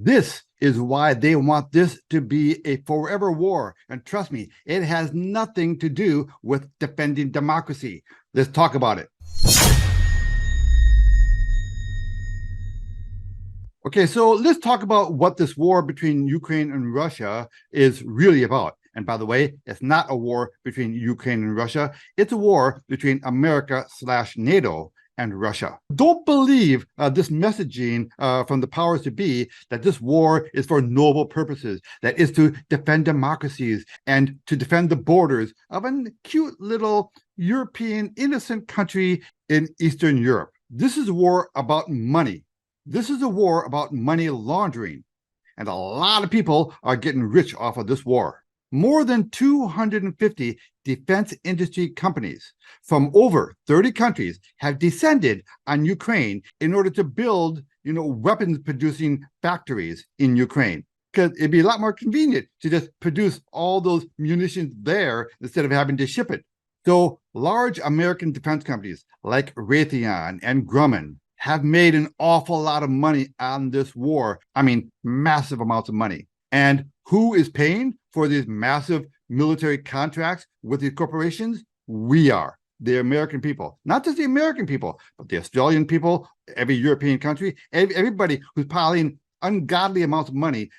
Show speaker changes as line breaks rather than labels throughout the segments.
This is why they want this to be a forever war. And trust me, it has nothing to do with defending democracy. Let's talk about it. Okay, so let's talk about what this war between Ukraine and Russia is really about. And by the way, it's not a war between Ukraine and Russia. It's a war between America/NATO and Russia. Don't believe this messaging from the powers to be that this war is for noble purposes, that is to defend democracies and to defend the borders of a cute little European innocent country in Eastern Europe. This is a war about money. This is a war about money laundering, and a lot of people are getting rich off of this war. More than 250 defense industry companies from over 30 countries have descended on Ukraine in order to build, weapons producing factories in Ukraine. Because it'd be a lot more convenient to just produce all those munitions there instead of having to ship it. So large American defense companies like Raytheon and Grumman have made an awful lot of money on this war. I mean, massive amounts of money. And who is paying for these massive military contracts with these corporations? We are, the American people. Not just the American people, but the Australian people, every European country, everybody who's piling ungodly amounts of money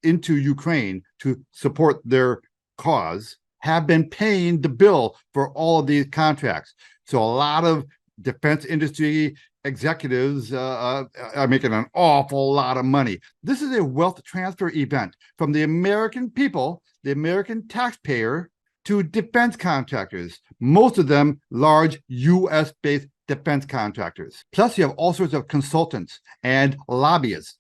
into Ukraine to support their cause have been paying the bill for all of these contracts. So a lot of defense industry executives are making an awful lot of money. This is a wealth transfer event from the American people, the American taxpayer, to defense contractors, most of them large US-based defense contractors. Plus, you have all sorts of consultants and lobbyists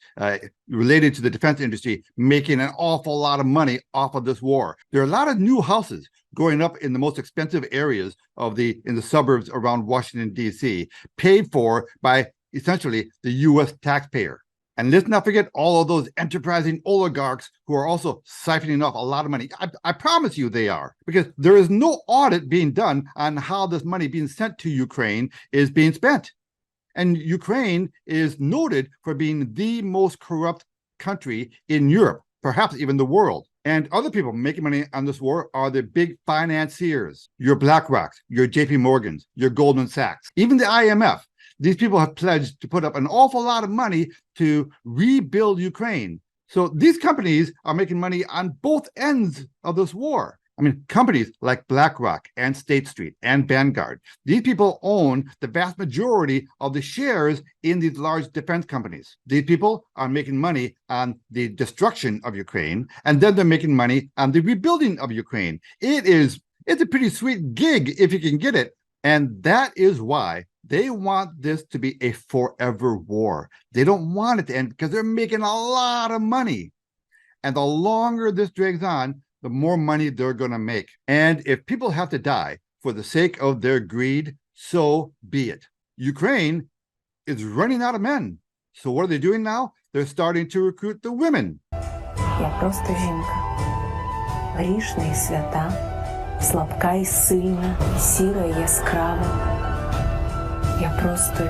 related to the defense industry making an awful lot of money off of this war. There are a lot of new houses going up in the most expensive areas in the suburbs around Washington, D.C., paid for by essentially the U.S. taxpayer. And let's not forget all of those enterprising oligarchs who are also siphoning off a lot of money. I promise you they are, because there is no audit being done on how this money being sent to Ukraine is being spent. And Ukraine is noted for being the most corrupt country in Europe, perhaps even the world. And other people making money on this war are the big financiers, your BlackRocks, your JP Morgans, your Goldman Sachs, even the IMF. These people have pledged to put up an awful lot of money to rebuild Ukraine. So these companies are making money on both ends of this war. I mean, companies like BlackRock and State Street and Vanguard, these people own the vast majority of the shares in these large defense companies. These people are making money on the destruction of Ukraine, and then they're making money on the rebuilding of Ukraine. It's a pretty sweet gig if you can get it. And that is why they want this to be a forever war. They don't want it to end because they're making a lot of money. And the longer this drags on, the more money they're going to make. And if people have to die for the sake of their greed, so be it. Ukraine is running out of men. So what are they doing now? They're starting to recruit the women.
Я просто жінка. Грішна і свята, слабка і сильна, сіра і яскрава. Я просто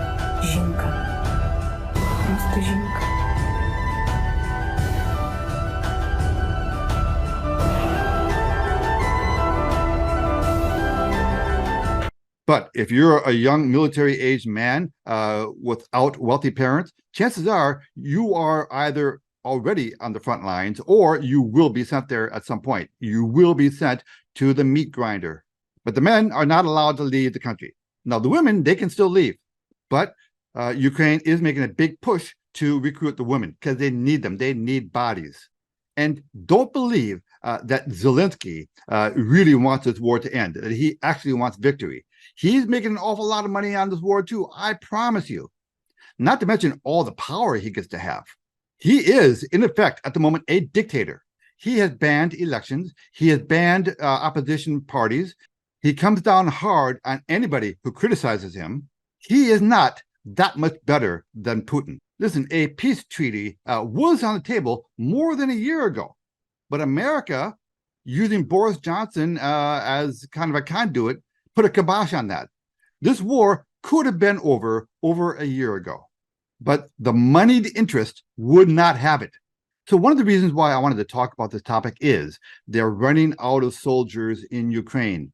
жінка. Просто жінка.
But if you're a young military-aged man without wealthy parents, chances are you are either already on the front lines or you will be sent there at some point. You will be sent to the meat grinder. But the men are not allowed to leave the country. Now, the women, they can still leave. But Ukraine is making a big push to recruit the women because they need them. They need bodies. And don't believe that Zelensky really wants this war to end, that he actually wants victory. He's making an awful lot of money on this war too, I promise you. Not to mention all the power he gets to have. He is, in effect, at the moment, a dictator. He has banned elections. He has banned opposition parties. He comes down hard on anybody who criticizes him. He is not that much better than Putin. Listen, a peace treaty was on the table more than a year ago. But America, using Boris Johnson as kind of a conduit, put a kibosh on that. This war could have been over a year ago, but the moneyed interest would not have it. So one of the reasons why I wanted to talk about this topic is they're running out of soldiers in Ukraine,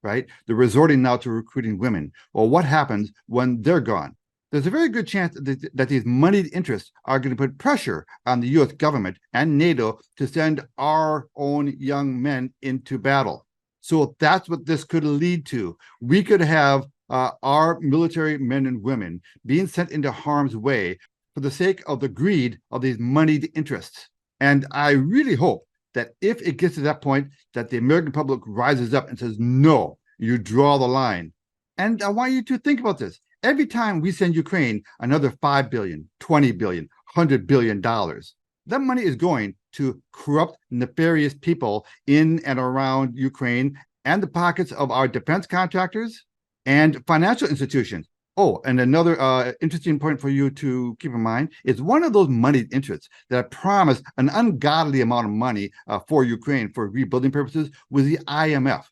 right? They're resorting now to recruiting women. Well, what happens when they're gone? There's a very good chance that these moneyed interests are going to put pressure on the US government and NATO to send our own young men into battle. So that's what this could lead to. We could have our military men and women being sent into harm's way for the sake of the greed of these moneyed interests. And I really hope that if it gets to that point, that the American public rises up and says, no, you draw the line. And I want you to think about this. Every time we send Ukraine another $5 billion, $20 billion, $100 billion, that money is going to corrupt, nefarious people in and around Ukraine and the pockets of our defense contractors and financial institutions. Oh, and another interesting point for you to keep in mind is one of those moneyed interests that promised an ungodly amount of money for Ukraine for rebuilding purposes was the IMF.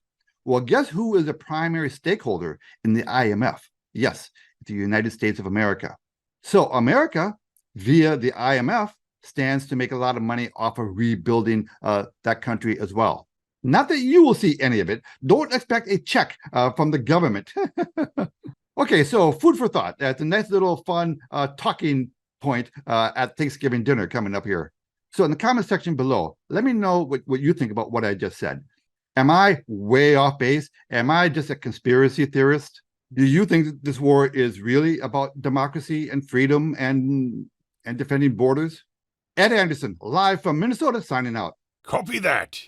Well, guess who is a primary stakeholder in the IMF? Yes, the United States of America. So America, via the IMF, stands to make a lot of money off of rebuilding that country as well. Not that you will see any of it. Don't expect a check from the government. Okay, so food for thought. That's a nice little fun talking point at Thanksgiving dinner coming up here. So in the comment section below, let me know what you think about what I just said. Am I way off base? Am I just a conspiracy theorist? Do you think that this war is really about democracy and freedom and defending borders? Ed Anderson, live from Minnesota, signing out.
Copy that.